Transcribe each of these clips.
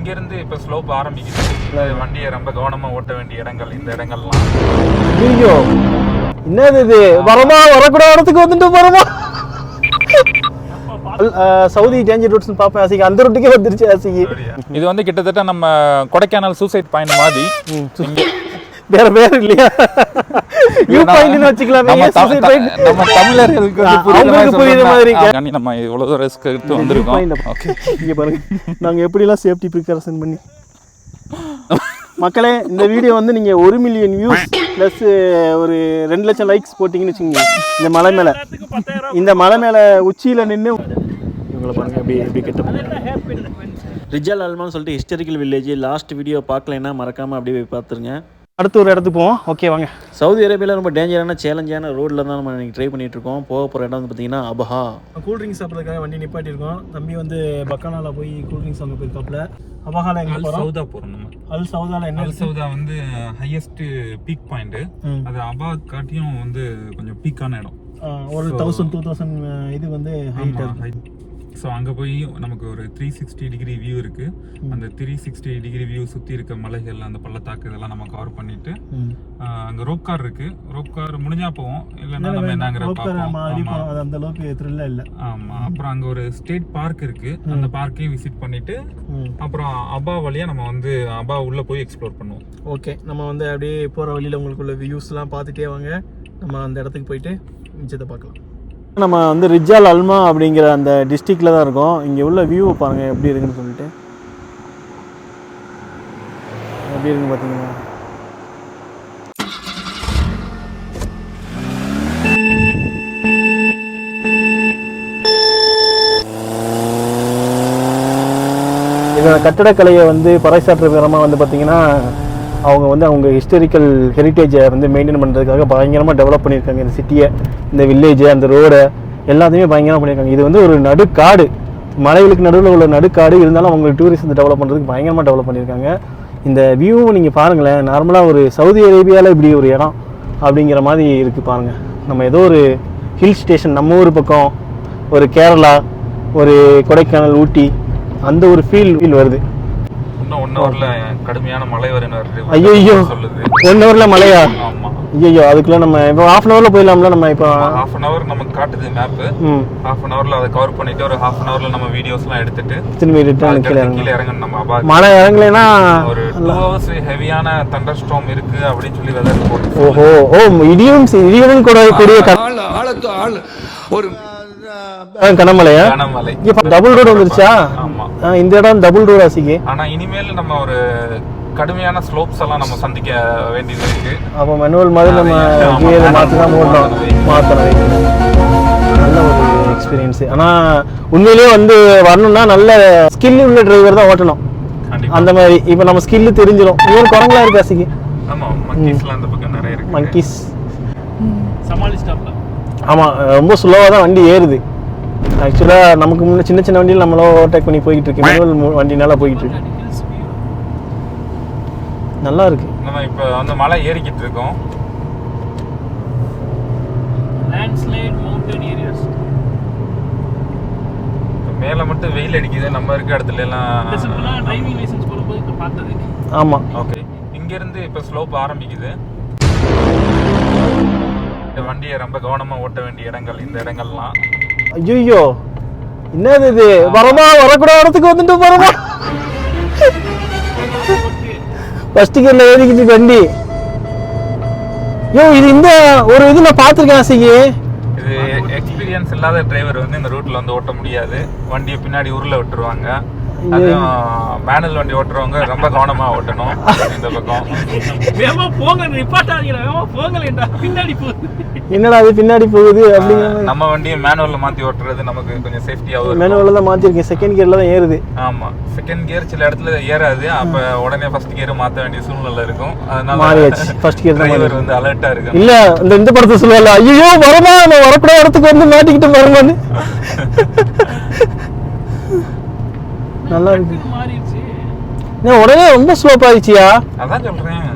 இங்கிருந்து இப்போ ஸ்லோப் ஆரம்பிக்குது. வண்டியை ரொம்ப கவனமாக ஓட்ட வேண்டிய இடங்கள் இந்த இடங்கள்லாம். ஐயோ என்னது இது? வரமா வரக்கூட இடத்துக்கு வந்துட்டு போறோமா? சவுதி டேஞ்சர் ரூட்ஸ் பாப்பேன் ஆசிக்கு. அந்த ரூட்டுக்கே வந்துருச்சு ஆசிக்கு. இது வந்து கிட்டத்தட்ட நம்ம கொடைக்கானல் சூசைட் பாயிண்ட் மாதிரி. வேற வேற இல்லையா? வியூ பாயிண்ட்னு வச்சுக்கலாமே. நம்ம தமிழர்களுக்கு புரியுற மாதிரி நம்ம இவ்வளவு ரிஸ்க் எடுத்து வந்திருக்கோம். ஓகே இங்க பாருங்க நாங்க எப்படி எல்லாம் சேஃப்டி ப்ரிகாஷன் பண்ணி. மக்களே இந்த வீடியோ வந்து நீங்க 1 மில்லியன் வியூஸ் பிளஸ் ஒரு 2 லட்சம் லைக்ஸ் போட்டீங்கன்னு வச்சுக்கோங்க. இந்த மலை மேல உச்சியில நின்று இவங்களை பாருங்க எப்படி கெட்ட ரிஜால் அல்மான்னு சொல்லிட்டு ஹிஸ்டாரிக்கல் வில்லேஜ். லாஸ்ட் வீடியோ பார்க்கலைன்னா மறக்காம அப்படியே போய் பார்த்துருங்க. அடுத்த ஒரு இடத்துக்கு போவோம். ஓகே வாங்க. சவுதி அரேபியாவில் ரொம்ப டேஞ்சரான சேலஞ்சான ரோட்டில் தான் நம்ம இன்றைக்கி ட்ரை பண்ணிட்டு இருக்கோம். போக போகிற இடம் வந்து பார்த்தீங்கன்னா அபஹா. கூல்ட்ரிங்க்ஸ் சாப்பிட்றதுக்காக வண்டி நிப்பாட்டியிருக்கோம். தம்பி வந்து பக்கானால போய் கூல்ட்ரிங்க்ஸ் வாங்க போயிருக்காப்புல. அபஹால எங்கே போகிறோம்? சவுதா போகிறோம் நம்ம. அல் சவுதால என்ன? அல் சவுதா வந்து ஹையஸ்ட் பீக் பாயிண்ட். அது அபஹா காட்டியும் வந்து கொஞ்சம் பீக்கான இடம். ஒரு 1000-2000 இது வந்து ஹைட். ஸோ அங்கே போய் நமக்கு ஒரு 360 டிகிரி வியூ இருக்கு. அந்த 360 டிகிரி வியூ சுற்றி இருக்க மலைகள், அந்த பள்ளத்தாக்கு இதெல்லாம் நம்ம கவர் பண்ணிட்டு அங்கே ரோப் கார் இருக்கு. ரோப் கார் முடிஞ்சா போவோம், இல்லைன்னா நம்ம என்னங்கிற அந்த அளவுக்கு த்ரில்லா இல்லை. ஆமாம். அப்புறம் அங்கே ஒரு ஸ்டேட் பார்க் இருக்கு. அந்த பார்க்கையும் விசிட் பண்ணிட்டு அப்புறம் அபா வழியா நம்ம வந்து அபா உள்ள போய் எக்ஸ்ப்ளோர் பண்ணுவோம். ஓகே நம்ம வந்து அப்படியே போகிற வழியில் உங்களுக்குள்ள வியூஸ்லாம் பார்த்துட்டே வாங்க. நம்ம அந்த இடத்துக்கு போயிட்டு மிச்சத்தை பார்க்கலாம். நம்ம வந்து ரிஜால் அல்மா அப்படிங்கிற அந்த டிஸ்ட்ரிக்டில் தான் இருக்கோம். இங்கே உள்ள வியூவை பாருங்கள் எப்படி இருக்குன்னு சொல்லிட்டு. எப்படி இருக்குன்னு பார்த்தீங்கன்னா இதோட கட்டடக்கலையை வந்து பறைசாற்று விதமாக வந்து பார்த்திங்கன்னா அவங்க ஹிஸ்டாரிக்கல் ஹெரிட்டேஜை வந்து மெயின்டைன் பண்ணுறதுக்காக பயங்கரமாக டெவலப் பண்ணியிருக்காங்க. இந்த சிட்டியை, இந்த வில்லேஜை, அந்த ரோடை எல்லாத்தையுமே பயங்கரமாக பண்ணியிருக்காங்க. இது வந்து ஒரு நடுக்காடு, மலைகளுக்கு நடுவில் உள்ள நடுக்காடு. இருந்தாலும் அவங்க டூரிசத்தை டெவலப் பண்ணுறதுக்கு பயங்கரமாக டெவலப் பண்ணியிருக்காங்க. இந்த வியூவும் நீங்கள் பாருங்களேன். நார்மலாக ஒரு சவுதி அரேபியாவில் இப்படி ஒரு இடம் அப்படிங்கிற மாதிரி இருக்குது பாருங்கள். நம்ம ஏதோ ஒரு ஹில் ஸ்டேஷன், நம்ம ஊர் பக்கம் ஒரு கேரளா, ஒரு கொடைக்கானல், ஊட்டி, அந்த ஒரு ஃபீல் வருது. 1 ஹவர்ல கடுமையான மழை வருது. ஐயோ 1 ஹவர்ல மழையா? ஆமா. ஐயோ அதுக்குள்ள நம்ம இப்போ 1/2 அன் ஹவர்ல போயிடலாம்ல. நம்ம இப்போ 1/2 அன் ஹவர் நமக்கு காட்டுது மேப். 1/2 அன் ஹவர்ல அதை கவர் பண்ணிட்டு ஒரு 1/2 அன் ஹவர்ல நம்ம வீடியோஸ்லாம் எடுத்துட்டு திரும்பி ரிட்டர்ன் கீழ இறங்கணும். நம்ம அபா மழை இறங்கலைன்னா ஒரு 2 ஹவர்ஸ் ஹெவியான தண்டர் ஸ்டார்ம் இருக்கு அப்படின்னு சொல்லி வெதர் போட்டு. ஓஹோ இடியும் கூட கூடிய ஆள் ஒரு கனமலையா? கனமலை. இப்ப டபுள் ரோட் வந்துருச்சா? ஆமா. இந்த இடம் டபுள் ரோட் ஆசிக்கு. ஆனா இனிமேல் நம்ம ஒரு கடுமையான ஸ்லோப்ஸ் எல்லாம் நம்ம சந்திக்க வேண்டியது இருக்கு. அப்ப மேனுவல் மாதிரி நம்ம கியர் மாத்தலாம் மாத்தணும். நல்ல ஒரு எக்ஸ்பீரியன்ஸ். ஆனா உண்மையிலேயே வந்து வரணும்னா நல்ல ஸ்கில் உள்ள டிரைவர் தான் ஓட்டணும். அந்த மாதிரி இப்ப நம்ம ஸ்கில் தெரிஞ்சிடும். இவன் குரங்கலா இருக்கு ஆசிக்கு. ஆமா மங்கீஸ்லாம் அந்த பக்கம் நிறைய இருக்கு. மங்கீஸ் சமாளி ஸ்டாப்ல. ஆமாம் ரொம்ப ஸ்லோவாக தான் வண்டி ஏறுது. ஆக்சுவலாக நமக்கு முன்னே சின்ன சின்ன வண்டியில் நம்மளோ ஓவர்டேக் பண்ணி போய்கிட்டு இருக்கு. மேனுவல் வண்டினால போய்கிட்டு இருக்கு. நல்லா இருக்கு. நம்ம இப்போ வந்து மலை ஏறிக்கிட்டு இருக்கோம். Landslide mountain areas. மேலே மட்டும் வெயில் அடிக்குது. நம்ம இருக்க இடத்துல எல்லாம் டிரைவிங் லைசென்ஸ் போடும்போது இப்போ பார்த்தது. ஆமாம். ஓகே இங்கேருந்து இப்போ ஸ்லோப் ஆரம்பிக்குது. வண்டியை ரொம்ப கவனமா ஓட்ட வேண்டிய இடங்கள் இந்த இடங்கள்லாம். ஐயோ என்னது இது? வரமா வரக்கூட இடத்துக்கு வந்துட்டு போறோமா? ஃபர்ஸ்ட் கியர்ல ஏறிக்கிட்டு வண்டி. இது இந்த ஒரு இது நான் பார்த்துருக்கேன் ஆசிக்கு. இது எக்ஸ்பீரியன்ஸ் இல்லாத டிரைவர் வந்து இந்த ரூட்ல வந்து ஓட்ட முடியாது. வண்டியை பின்னாடி உருள விட்டுருவாங்க. அதுவும் மேனுவல் வண்டி ஓட்டுறவங்க ரொம்ப கவனமா ஓட்டணும். இந்த பக்கம் வேகமா போங்க, நிப்பாட்டாதீங்க, வேகமா போங்கலேண்டா, பின்னாடி போகுது. என்னடா அது பின்னாடி போகுது அப்படிங்கிற. நம்ம வண்டியை மேனுவல்ல மாத்தி ஓட்டுறது நமக்கு கொஞ்சம் சேஃப்டியாவும். மேனுவல்ல தான் மாத்திருக்கேன். செகண்ட் கியர்ல தான் ஏறுது. ஆமா செகண்ட் கியர் சில இடத்துல ஏறாது. அப்ப உடனே ஃபர்ஸ்ட் கியர் மாத்த வேண்டிய சூழ்நிலை இருக்கும். அதனால மாறியாச்சு. ஃபர்ஸ்ட் கியர் டிரைவர் வந்து அலர்ட்டா இருக்கு. இல்ல இந்த படத்தை சொல்லல. ஐயோ வரமா நம்ம வரக்கூட இடத்துக்கு வந்து மாட்டிக்கிட்டு வரமான்னு. நல்லா இருக்கு. உடனே ரொம்ப ஸ்லோப் ஆயிடுச்சியா? அதான் சொல்றேன்.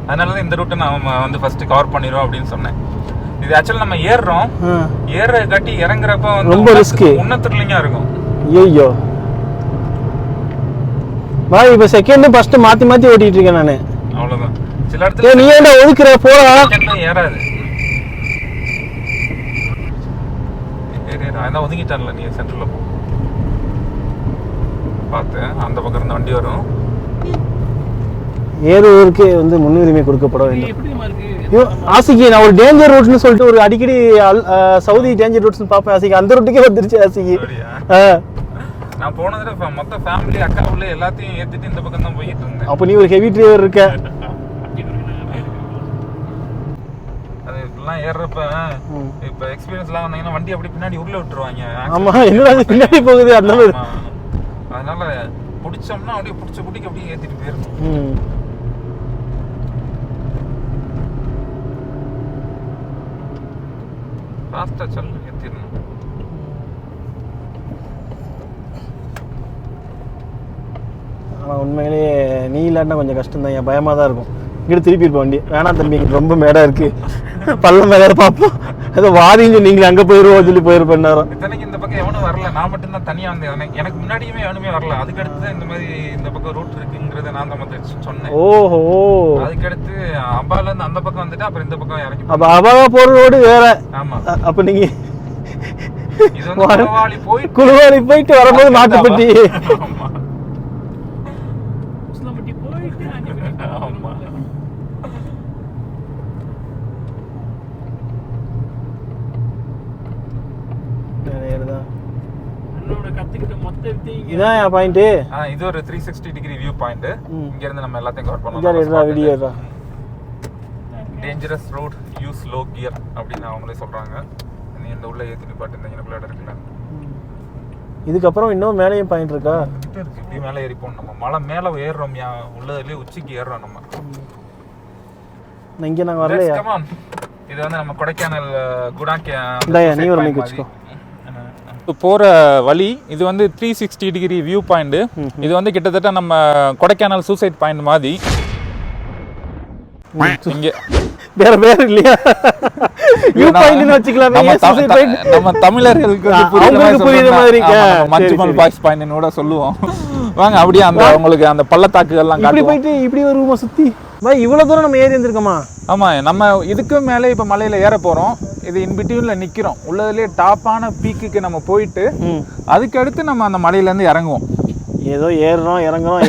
அதனாலதான் இந்த ரூட்டை நாம வந்து ஃபர்ஸ்ட் கவர் பண்ணிடுவோம் அப்படின்னு சொன்னேன். இது ஆக்சுவலா நம்ம ஏற காட்டி இறங்குறப்ப வந்து ரொம்ப ரிஸ்க். உன்னத்துலங்க இருக்கும். ஐயோ பாய் இப்போ செகண்ட் ஃபர்ஸ்ட் மாற்றி மாற்றி ஓட்டிகிட்டு இருக்கேன் நான். அவ்வளோதான். சில இடத்துல நீ ஏன்டா ஒதுக்குற போடா. ஏறாது. அதான் ஒதுங்கிட்டான்ல நீ சென்ட்ரலில் போ. பார்த்து அந்த பக்கம் இருந்த வண்டி வரும். ஏறுவதற்கு வந்து முன்னுரிமை கொடுக்கப்பட வேண்டும். ஆசிக்கு நான் ஒரு டேஞ்சர் ரூட்னு சொல்லிட்டு ஒரு அடிக்கடி சவுதி டேஞ்சர் ரூட்ஸ் பார்ப்பேன் ஆசிக்கு. அந்த ரூட்டுக்கே வந்துருச்சு ஆசிக்கு. நான் போன தடவை மொத்த ஃபேமிலி அக்கா உள்ள எல்லாத்தையும் ஏற்றிட்டு இந்த பக்கம் தான் போயிட்டு இருந்தேன். அப்போ நீ ஒரு ஹெவி டிரைவர் இருக்க. அது இப்பெல்லாம் ஏறுறப்ப இப்போ எக்ஸ்பீரியன்ஸ்லாம் வந்தீங்கன்னா வண்டி அப்படி பின்னாடி உள்ள விட்டுருவாங்க. ஆமா என்னடா பின்னாடி போகுது அந்த மாதிரி. அதனால பிடிச்சோம்னா அப்படியே பிடிச்ச குட்டிக்கு அப்படியே ஏற்றிட்டு போயிடணும். ஃபாஸ்ட்டாக சொல்லு ஏற்றிடணும். ஆனால் உண்மையிலேயே நீ இல்லாட்டினா கொஞ்சம் கஷ்டம் தான். என் பயமாக தான் இருக்கும். இங்கிட்டு திருப்பி இருப்போம் வண்டி. வேணாம் தம்பி ரொம்ப மேடாக இருக்குது பள்ளம் மேலே பார்ப்போம். ஏதோ வாரின்னு நீங்கள் அங்கே போயிடுவோம் சொல்லி போயிருப்பேன் நேரம். இத்தனைக்கு இந்த பக்கம் எவனும் வரல. நான் மட்டும்தான் தனியாக வந்தேன். எனக்கு முன்னாடியுமே எவனுமே வரல. அதுக்கடுத்து தான் இந்த மாதிரி இந்த பக்கம் ரூட் இருக்குங்கிறத நான் தான் சொன்னேன். ஓஹோ. அதுக்கடுத்து அப்பாலேருந்து அந்த பக்கம் வந்துட்டு அப்புறம் இந்த பக்கம் இறங்கி. அப்போ அபாவா போகிற ரோடு வேற. ஆமாம். அப்போ நீங்கள் இது வந்து குழுவாளி போயிட்டு வரும்போது மாட்டுப்பட்டி. இதான் என் பாயிண்ட். இது ஒரு 360 டிகிரி வியூ பாயிண்ட். இங்க இருந்து நம்ம எல்லாத்தையும் கவர் பண்ணலாம். வீடியோடா dangerous road use low gear அப்படின்னு அவங்களே சொல்றாங்க. நீ இந்த உள்ள ஏத்தி பாட்டு இந்த எனக்குள்ள இருக்குல. இதுக்கப்புறம் இன்னும் மேலேயும் பாயிண்ட் இருக்கா? இருக்கு. இப்படி மேலே ஏறி போறோம். நம்ம மலை மேலே ஏறுறோம். உள்ளதுலயே உச்சிக்கு ஏறுறோம் நம்ம. இங்க நாங்க வரலையா? இது வந்து நம்ம கொடைக்கானல் குடாக்கே. நீ ஒரு மைக் வச்சுக்கோ. போகிற வழி இது வந்து 360 டிகிரி வியூ பாயிண்ட். இது வந்து கிட்டத்தட்ட நம்ம கொடைக்கானல் சூசைட் பாயிண்ட் மாதிரி. இங்க வேற வேற இல்லையா? வியூ பாயிண்ட்னு வச்சுக்கலாம். நம்ம தமிழர்களுக்கு புரியுற மாதிரி மஞ்சுமல் பாய்ஸ் பாயிண்ட்னு கூட சொல்லுவோம். வாங்க அப்படியே அந்த உங்களுக்கு அந்த பள்ளத்தாக்குகள்லாம் இப்படி போயிட்டு இப்படி வருவோமா சுத்தி? பாய் இவ்வளவு தூரம் நம்ம ஏறி வந்திருக்கோமா? ஆமா, நம்ம இதுக்கு மேலே இப்ப மலையில ஏற போறோம். இது இன்பிட்வீன்ல நிக்கிறோம். உள்ளதுலயே டாப்பான பீக்குக்கு நம்ம போயிட்டு அதுக்கு அடுத்து நம்ம அந்த மலையில இருந்து இறங்குவோம். ஏதோ ஏறுறோம்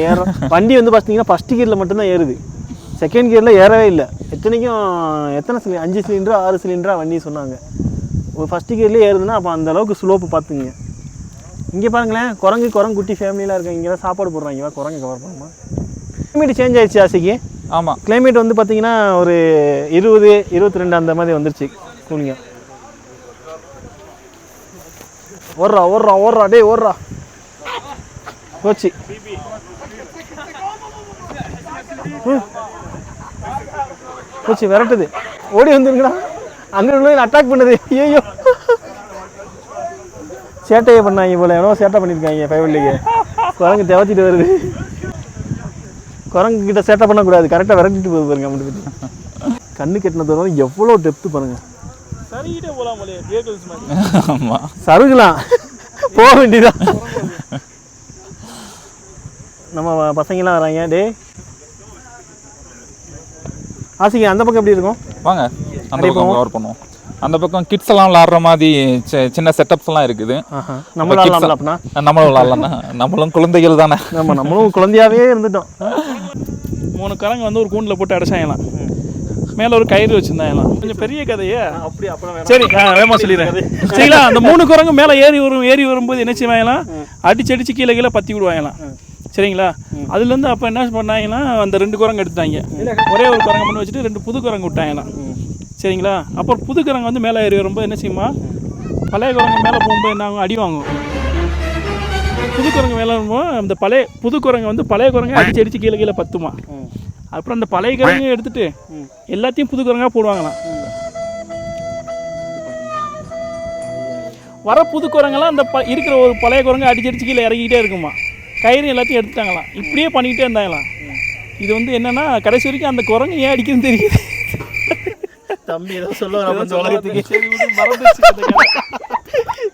ஏறுறோம். வண்டி வந்து பாத்தீங்கன்னா ஃபர்ஸ்ட் கியர்ல மட்டும் தான் ஏறுது. செகண்ட் கியர்ல ஏறவே இல்லை. எத்தனைக்கும் எத்தனை சிலிண்டர் 5 சிலிண்டரா 6 சிலிண்டரா வண்டி சொன்னாங்க. ஒரு ஃபர்ஸ்ட் கியர்லேயே ஏறுதுன்னா அப்போ அந்த அளவுக்கு ஸ்லோப்பு பார்த்துங்க. இங்கே பாருங்களேன், குரங்கு குட்டி ஃபேமிலியெலாம் இருக்காங்க. இங்கே தான் சாப்பாடு போடுறாங்க. குரங்கு கவர் பண்ணுமா? கிளைமேட் சேஞ்ச் ஆயிடுச்சு ஆசைக்கு. ஆமாம், கிளைமேட் வந்து பார்த்தீங்கன்னா ஒரு 20-22 அந்த மாதிரி வந்துருச்சு கூலிங்க. ஓடுறா டே ஓடுறா போச்சு. போச்சு விரட்டுது. ஓடி வந்துருங்கடா. அங்கே உள்ள அட்டாக் பண்ணுது. ஐயோ சேட்டையை பண்ணாங்க போல. எவ்வளோ சேட்டை பண்ணியிருக்காங்க ஃபைவ். குரங்கு தேவத்திட்டு வருது. குரங்கு கிட்ட சேட்டை பண்ணக்கூடாது. கரெக்டாக விரட்டிட்டு போகுது பாருங்க. அப்படி கண்ணு கட்டின தூரம் எவ்வளோ டெப்த்து பாருங்க. சருகலாம் போக வேண்டியதான். நம்ம பசங்களாம் வராங்க. டே ஆசிக்கு அந்த பக்கம் எப்படி இருக்கும்? வாங்க அந்த பக்கம் கவர் பண்ணுவோம். அந்த பக்கம் கிட்ஸ் எல்லாம் விளாடுற மாதிரி சின்ன செட்டப்ஸ் எல்லாம் இருக்குது. நம்மளும் விளாடலாம். நம்மளும் குழந்தைகள் தானே. நம்மளும் குழந்தையாவே இருந்துட்டோம். 3 குரங்கு வந்து ஒரு கூண்டில் போட்டு அடைச்சாங்களாம். மேலே ஒரு கயிறு வச்சுருந்தாங்களாம். கொஞ்சம் பெரிய கதையே. அப்படி அப்புறம் சரி வேகமாக சொல்லிடுறேன். சரிங்களா? அந்த 3 குரங்கு மேலே ஏறி வரும்போது என்ன செய்வாங்களாம், அடிச்சு கீழே பற்றி விடுவாங்களாம். சரிங்களா? அதுலேருந்து அப்போ என்ன பண்ணாங்கன்னா அந்த 2 குரங்கு எடுத்துட்டாங்க. ஒரே ஒரு குரங்கு பண்ணி வச்சுட்டு 2 புது குரங்கு விட்டாங்களாம். சரிங்களா? அப்புறம் புது குரங்கு வந்து மேலே ஏறி வரும்போது என்ன செய்யுமா, பழைய குரங்கு மேலே போகும்போது என்ன ஆகும், அடி வாங்கும். புது குரங்கு மேலே வரும்போது அந்த புது குரங்கு வந்து பழைய குரங்கு அடிச்சு கீழே பத்துமா. அப்புறம் அந்த பழைய குரங்கு எடுத்துட்டு எல்லாத்தையும் புது குரங்காக போடுவாங்களாம். வர புது குரங்கெல்லாம் அந்த இருக்கிற ஒரு பழைய குரங்கு அடிச்சு கீழே இறங்கிக்கிட்டே இருக்குமா. கயிறு எல்லாத்தையும் எடுத்துட்டாங்களாம். இப்படியே பண்ணிக்கிட்டே இருந்தாங்களாம். இது வந்து என்னன்னா கடைசி வரைக்கும் அந்த குரங்கு ஏன் அடிக்குதுன்னு தெரியுது. தம்பி ஏதோ சொல்லுவாங்க.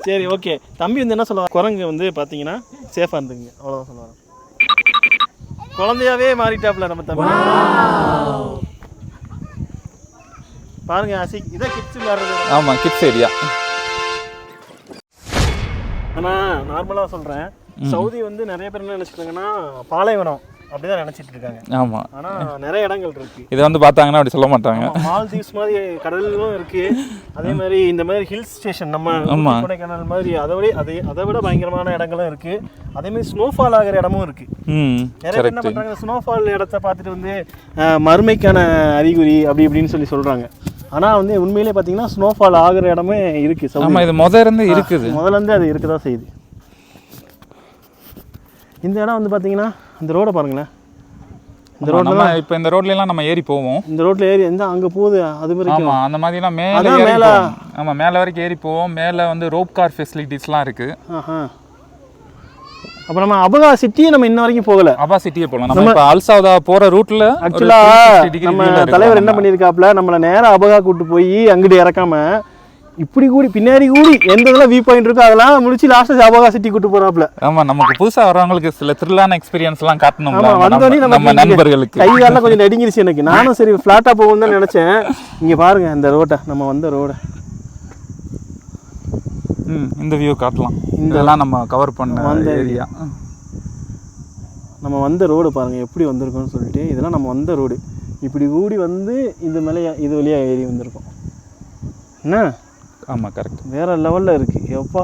சரி ஓகே. தம்பி வந்து என்ன சொல்லுவாங்க, குரங்கு வந்து பார்த்தீங்கன்னா சேஃபாக இருந்துங்க, அவ்வளோதான் சொல்லுவாங்க. குழந்தையாவே மாறிட்டாப்ல நம்ம தம்பி. பாருங்க ஆசிக், இதான் கிட்ஸ் விளையாடுறது. ஆமா, கிட்ஸ் ஏரியா. ஆனா நார்மலா சொல்றேன், சவுதி வந்து நிறைய பேர் என்ன நினைச்சிருக்காங்கன்னா பாலைவனம் அப்படிதான் நினைச்சிட்டு இருக்காங்க. ஆமா, ஆனா நிறைய இடங்கள் இருக்கு. இதை வந்து பார்த்தாங்கன்னா அப்படி சொல்ல மாட்டாங்க. மால்தீவ்ஸ் மாதிரி கடலும் இருக்கு, அதே மாதிரி இந்த மாதிரி ஹில் ஸ்டேஷன் நம்ம கொடைக்கானல் மாதிரி அதை விட பயங்கரமான இடங்களும் இருக்கு. அதே மாதிரி ஸ்னோஃபால் ஆகிற இடமும் இருக்கு. நிறைய பேர் என்ன பண்றாங்க, ஸ்னோஃபால் இடத்த பார்த்துட்டு வந்து மறுமைக்கான அறிகுறி அப்படி இப்படின்னு சொல்றாங்க. ஆனா வந்து உண்மையிலே பாத்தீங்கன்னா ஸ்னோஃபால் ஆகிற இடமே இருக்கு. ஆமா, இது முதல்ல இருந்து அது இருக்குதான் செய்யுது. இந்த இடம் வந்து பாத்தீங்கன்னா இந்த ரோட பாருங்களேன். இந்த ரோட்ல இப்போ இந்த ரோட்ல எல்லாம் நம்ம ஏறி போவோம். இந்த ரோட்ல ஏறி எந்த அங்க போகுது அது வரைக்கும். ஆமா, அந்த மாதிரி எல்லாம் மேல ஆமா மேல வரைக்கும் ஏறி போவோம். மேல வந்து ரோப் கார் ஃபெசிலிட்டிஸ்லாம் இருக்கு. அப்ப நம்ம அபகா சிட்டியே நம்ம இன்ன வரைக்கும் போகல. அபா சிட்டியே போலாம். நம்ம இப்ப அல்சௌதா போற ரூட்ல ஆக்சுவலா நம்ம தலைவர் என்ன பண்ணிருக்காப்ல, நம்மள நேரா அபகா கூட்டு போய் அங்கிட்டு இறக்காம இப்படி கூடி பின்னாடி கூடி எந்த இதெல்லாம் வியூ பாயிண்ட் இருக்கோ அதெல்லாம் முடிச்சு லாஸ்ட் அபகா சிட்டி கூட்டு போறாப்ல. ஆமா, நமக்கு புதுசா வரவங்களுக்கு சில த்ரில்லான எக்ஸ்பீரியன்ஸ் எல்லாம் காட்டணும்ல. நம்ம நண்பர்களுக்கு கை கால கொஞ்சம் நடுங்கிருச்சு எனக்கு. நானும் சரி ஃபிளாட்டா போகும்னு தான் நினைச்சேன். இங்க பாருங்க இந்த ரோட்டை, நம்ம வந்த ரோட. இந்த வியூ காட்டலாம். இதெல்லாம் நம்ம கவர் பண்ண ஏரியா. நம்ம வந்த ரோடு பாருங்க எப்படி வந்திருக்கோம்னு சொல்லிட்டு. இதெல்லாம் நம்ம வந்த ரோடு. இப்படி கூடி வந்து இந்த மேலே இது வழியா ஏறி வந்திருக்கோம். என்ன? ஆமா, கரெக்ட். வேற லெவல்ல இருக்கு. எப்பா,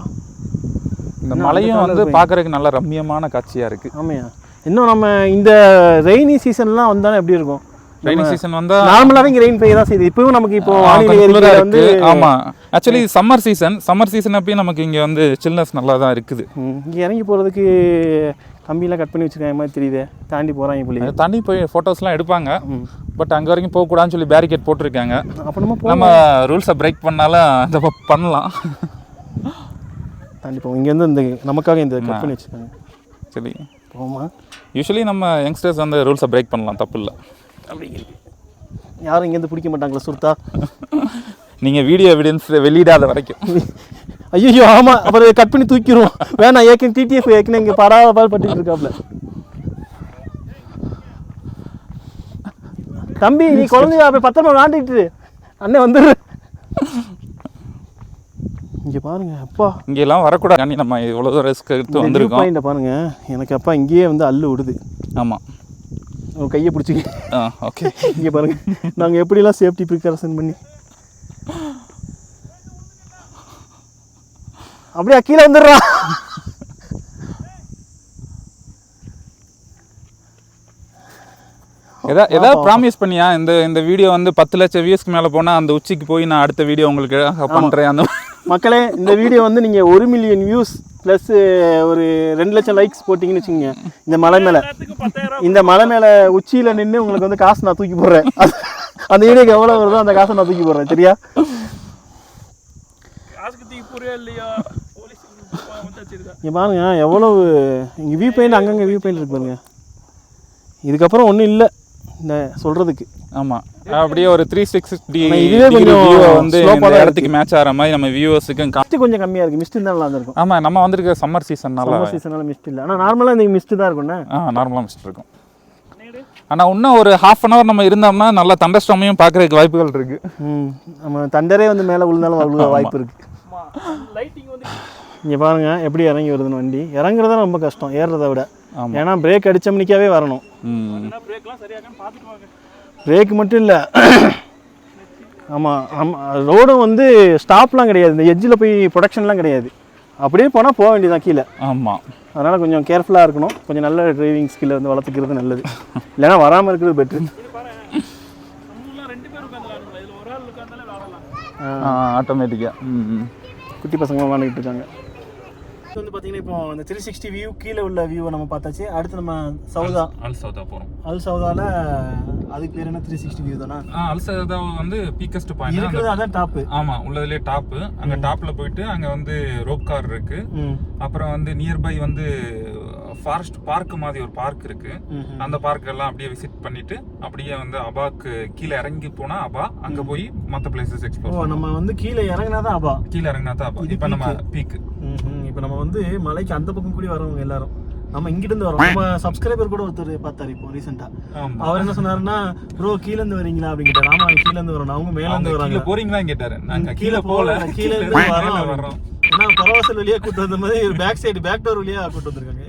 இந்த மலையும் வந்து பார்க்கறதுக்கு நல்ல ரம்மியமான காட்சியா இருக்கு. ஆமையா. இன்னும் நம்ம இந்த ரெய்னி சீசன்லாம் வந்தாலும் எப்படி இருக்கும்? ரெய்னி சீசன் வந்தா நார்மலாவே இங்க ரெயின் பெய்ய தான் செய்யுது. இப்பவும் நமக்கு இப்போ வானிலை ஏரியா வந்து ஆமா, ஆக்சுவலி சம்மர் சீசன் அப்பயும் நமக்கு இங்க வந்து சில்னஸ் நல்லா தான் இருக்குது. இங்க இறங்கி போறதுக்கு கம்பியெல்லாம் கட் பண்ணி வச்சிருக்காங்க மாதிரி தெரியுது. தாண்டி போறாங்க போல. தாண்டி போய் போட்டோஸ்லாம் எடுப்பாங்க. பட் அங்கே வரைக்கும் போகக்கூடாதுன்னு சொல்லி பேரிகேட் போட்டிருக்காங்க. அப்போ நம்ம ரூல்ஸை பிரேக் பண்ணாலும் அதை பண்ணலாம். தாண்டி போவோம். இங்கே வந்து இந்த நமக்காக இந்த கட் பண்ணி வச்சுருக்காங்க. சரி போமா. யூஸ்வலி நம்ம யங்ஸ்டர்ஸ் வந்து ரூல்ஸை பிரேக் பண்ணலாம், தப்பு இல்லை. அப்படிங்கிறது யாரும் இங்கேருந்து பிடிக்க மாட்டாங்களா சுருத்தா? நீங்கள் வீடியோ எவிடன்ஸ் வெளியிடாத வரைக்கும். ஐயோ ஆமாம், அப்புறம் கட் பண்ணி தூக்கிடுவோம். வேணாம், டிடிஎஃப் ஏற்கனவே இங்கே படாத பால் பட்டுக்கிட்டு இருக்காப்புல. தம்பி நீ குழந்தைய அப்படி பத்திரமா விளாண்டுட்டு அண்ணன் வந்துடு. இங்கே பாருங்க அப்பா, இங்கெல்லாம் வரக்கூடாது. நம்ம இவ்வளோ தூரம் ரிஸ்க் எடுத்து வந்திருக்கோம். பாயிண்ட பாருங்க. எனக்கு அப்பா இங்கேயே வந்து அள்ளு விடுது. ஆமாம், உங்கள் கையை பிடிச்சிக்க. ஓகே. இங்கே பாருங்க, நாங்கள் எப்படிலாம் சேஃப்டி ப்ரிகாஷன் பண்ணி அப்படியே கீழே வந்துடுறான். ஏதாவது ப்ராமிஸ் பண்ணியா இந்த வீடியோ வந்து 10 லட்சம் வியூஸ்க்கு மேலே போனால் அந்த உச்சிக்கு போய் நான் அடுத்த வீடியோ உங்களுக்கு பண்ணுறேன். அந்த மக்களே, இந்த வீடியோ வந்து நீங்கள் 1 மில்லியன் வியூஸ் ப்ளஸ் ஒரு 2 லட்சம் லைக்ஸ் போட்டிங்கன்னு வச்சுக்கோங்க, இந்த மலை மேலே உச்சியில் நின்று உங்களுக்கு வந்து காசு நான் தூக்கி போடுறேன். அந்த வீடியோக்கு எவ்வளோ வருதோ அந்த காசை நான் தூக்கி போடுறேன். சரியா? இங்கே பாருங்க எவ்வளவு இங்கே வியூ பாயிண்ட், அங்கங்கே வியூ பாயிண்ட் இருக்கு பாருங்க. இதுக்கப்புறம் ஒன்றும் இல்லை இந்த சொல்கிறதுக்கு. ஆமாம், அப்படியே ஒரு 360 இதுவே கொஞ்சம் வந்து இடத்துக்கு மேட்ச் ஆகிற மாதிரி நம்ம வியூவர்ஸுக்கு மிஸ்ட் கொஞ்சம் கம்மியாக இருக்குது. மிஸ்ட் தான் நல்லா இருக்கும். ஆமாம், நம்ம வந்திருக்க சம்மர் சீசன்னால மிஸ்ட் இல்லை. ஆனால் நார்மலாக இந்த மிஸ்ட் தான் இருக்கும்ண்ணே. நார்மலாக மிஸ்ட் இருக்கும். ஆனால் இன்னும் ஒரு ½ அன் ஹவர் நம்ம இருந்தோம்னா நல்லா தண்டர்ஸ்டார்மையும் பார்க்குறதுக்கு வாய்ப்புகள் இருக்குது. நம்ம தண்டரே வந்து மேலே விழுந்தாலும் வாய்ப்பு இருக்குது. இங்கே பாருங்க எப்படி இறங்கி வருதுன்னு வண்டி. இறங்குறது தான் ரொம்ப கஷ்டம் ஏறுறதை விட. ஏன்னா பிரேக் அடிச்சோம்னிக்காவே வரணும். பிரேக் மட்டும் இல்லை, ஆமாம் ஆமாம், ரோடும் வந்து ஸ்டாப்லாம் கிடையாது. இந்த எட்ஜில் போய் ப்ரொடக்ஷன்லாம் கிடையாது. அப்படியே போனால் போக வேண்டியதான் கீழே. ஆமாம், அதனால் கொஞ்சம் கேர்ஃபுல்லாக இருக்கணும். கொஞ்சம் நல்ல டிரைவிங் ஸ்கில்லை வந்து வளர்த்துக்கிறது நல்லது. இல்லைன்னா வராமல் இருக்கிறது பெட்ரு. ஆட்டோமேட்டிக்காக குட்டி பசங்க விளாண்டுக்கிட்டு இருக்காங்க. வந்து பார்த்தீங்கன்னா இப்போ இந்த 360 வியூ கீழே உள்ள வியூவை நம்ம பார்த்தாச்சு. அடுத்து நம்ம அல்சௌதா போகிறோம். அல்சௌதாவில் அதுக்கு பேர் என்ன 360 வியூ தானே? அல்சௌதா வந்து பீக்கஸ்ட் பாயிண்ட் இருக்குது. அதான் டாப்பு. ஆமாம், உள்ளதுலேயே டாப்பு. அங்கே டாப்பில் போயிட்டு அங்கே வந்து ரோப் கார் இருக்கு. அப்புறம் வந்து நியர்பை வந்து ஃபாரஸ்ட் பார்க் மாதிரி ஒரு பார்க் இருக்கு. அந்த பார்க் எல்லாம் அப்படியே விசிட் பண்ணிட்டு அப்படியே வந்து அபாக்கு கீழே இறங்கி போனா அபா, அங்க போய் மற்ற பிளேசஸ் எக்ஸ்ப்ளோர். நம்ம வந்து கீழே இறங்கினாதான் அபா. கீழே இறங்கினாதான் அபா. இப்போ நம்ம பீக். இப்போ நம்ம வந்து மலைக்கு அந்த பக்கம் கூடி வரவங்க எல்லாரும் நம்ம இங்கிட்டு இருந்து வரோம். நம்ம சப்ஸ்கிரைபர் கூட ஒருத்தர் பார்த்தாரு இப்போ ரீசெண்டா. ஆமா. அவர் என்ன சொன்னாருன்னா, ப்ரோ கீழ இருந்து வரீங்களா அப்படின்னு கேட்டாரு. ஆமா கீழ இருந்து வரோம். அவங்க மேல இருந்து வராங்க. கீழ போறீங்களான்னு கேட்டாரு. நாங்க கீழ போல, கீழ இருந்து வரோம். ஏன்னா பரவாசல் வழியா கூட்டு வந்த மாதிரி பேக் டோர் வழியா கூட்டு வந்திருக்காங்க.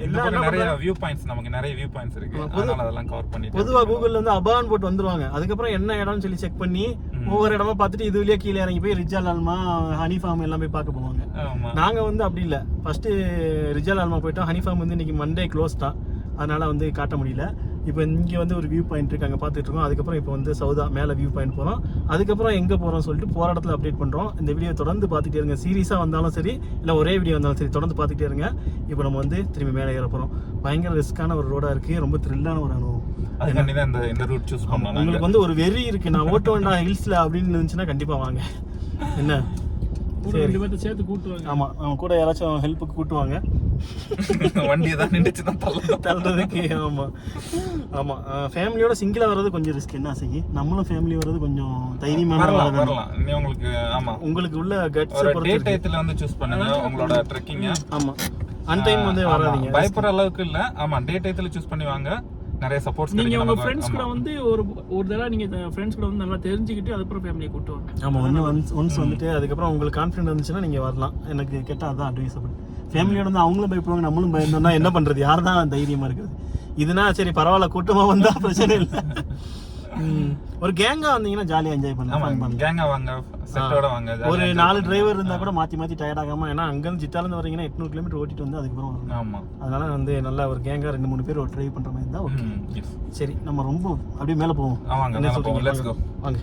நிறைய வியூ பாயிண்ட்ஸ், நமக்கு நிறைய வியூ பாயிண்ட்ஸ் இருக்கு. அதனால அதெல்லாம் கவர் பண்ணிட்டு பொதுவா கூகுள்ல வந்து அபான் போட்டு வந்துருவாங்க. அதுக்கப்புறம் என்ன இடம்னு சொல்லி செக் பண்ணி ஒவ்வொரு இடமா பார்த்துட்டு இது வழியா கீழே இறங்கி போய் ரிஜால் ஆல்மா, ஹனி ஃபார்ம் எல்லாம் போய் பார்க்க போவாங்க. நாங்க வந்து அப்படி இல்லை. ஃபர்ஸ்ட் ரிஜால் ஆல்மா போயிட்டோம். ஹனி ஃபார்ம் வந்து இன்னைக்கு மண்டே க்ளோஸ் தான், அதனால வந்து காட்ட முடியல. இப்போ இங்கே வந்து ஒரு வியூ பாயிண்ட் இருக்கு, அங்கே பார்த்துட்டு இருக்கோம். அதுக்கப்புறம் இப்போ வந்து சவுதா மேலே வியூ பாயிண்ட் போகிறோம். அதுக்கப்புறம் எங்கே போகிறோம் சொல்லிட்டு போகிற இடத்துல அப்டேட் பண்ணுறோம். இந்த வீடியோ தொடர்ந்து பார்த்துட்டே இருங்க. சீரியஸாக வந்தாலும் சரி, இல்லை ஒரே வீடியோ வந்தாலும் சரி, தொடர்ந்து பார்த்துட்டே இருங்க. இப்போ நம்ம வந்து திரும்பி மேலே ஏற போகிறோம். பயங்கர ரிஸ்க்கான ஒரு ரோடாக இருக்குது, ரொம்ப த்ரில்லான ஒரு அனுபவம். அதுக்காண்டி தான் இந்த ரூட் சூஸ் பண்ணோம். உங்களுக்கு வந்து ஒரு வெறி இருக்குது, நான் ஓட்ட வேண்டாம் ஹில்ஸில் அப்படின்னு இருந்துச்சுன்னா கண்டிப்பாக வாங்க. என்ன ரெண்டு பேர்த்த சேர்த்து கூட்டுவாங்க. ஆமாம், அவன் கூட யாராச்சும் ஹெல்ப்புக்கு கூட்டுவாங்க. வண்டியை தான் நின்றுச்சு தான் தள்ளுறதுக்கு. ஆமாம் ஆமாம், ஃபேமிலியோட சிங்கிளாக வர்றது கொஞ்சம் ரிஸ்க். என்ன செய்ய, நம்மளும் ஃபேமிலி வர்றது கொஞ்சம் தைரியமான வரலாம். நீ உங்களுக்கு உங்களுக்கு உள்ள கட்ஸ் டே டயத்துல வந்து சூஸ் பண்ணுங்க உங்களோட ட்ரெக்கிங்க. ஆமாம், அன் டைம் வந்து வராதீங்க, பயப்படுற அளவுக்கு இல்லை. ஆமாம், டே டயத்துல சூஸ் பண்ணி வாங்க. நிறைய சப்போர்ட்ஸ் நீங்க கிடைக்கும். உங்க ஃப்ரெண்ட்ஸ் கூட வந்து ஒரு தடவை நீங்க ஃப்ரெண்ட்ஸ் கூட வந்து நல்லா தெரிஞ்சுக்கிட்டு அதுக்கப்புறம் ஃபேமிலியை கூட்டு வாங்க. ஆமாம், ஒன்ஸ் வந்துட்டு அதுக்கப்புறம் உங்களுக்கு கான்ஃபிடென்ட் இருந்துச்சுன்னா நீங்கள் வரலாம். எனக்கு கேட்டால் அதான் அட்வைஸபிள். ஃபேமிலியோட வந்து அவங்களும் பயப்படுவாங்க, நம்மளும் பயந்தோம்னா என்ன பண்ணுறது? யார் தான் தைரியமாக இருக்குது? இதுனா சரி பரவாயில்ல, கூட்டமாக வந்தால் பிரச்சனை இல்லை. ஒரு கேங்காக வந்தீங்கன்னா ஜாலியாக என்ஜாய் பண்ணலாம். கேங்கா வாங்க, செட்டோட வாங்க. ஒரு 4 டிரைவர் இருந்தால் கூட மாற்றி டயர்ட் ஆகாமல், ஏன்னா அங்கேருந்து ஜித்தாலேருந்து வரீங்கன்னா 800 கிலோமீட்டர் ஓட்டிட்டு வந்து அதுக்கப்புறம் வரணும். ஆமாம், அதனால வந்து நல்லா ஒரு கேங்காக 2-3 பேர் ஒரு ட்ரைவ் பண்ணுற மாதிரி இருந்தால் ஓகே. சரி, நம்ம ரொம்ப அப்படியே மேலே போவோம். வாங்க. வாங்க.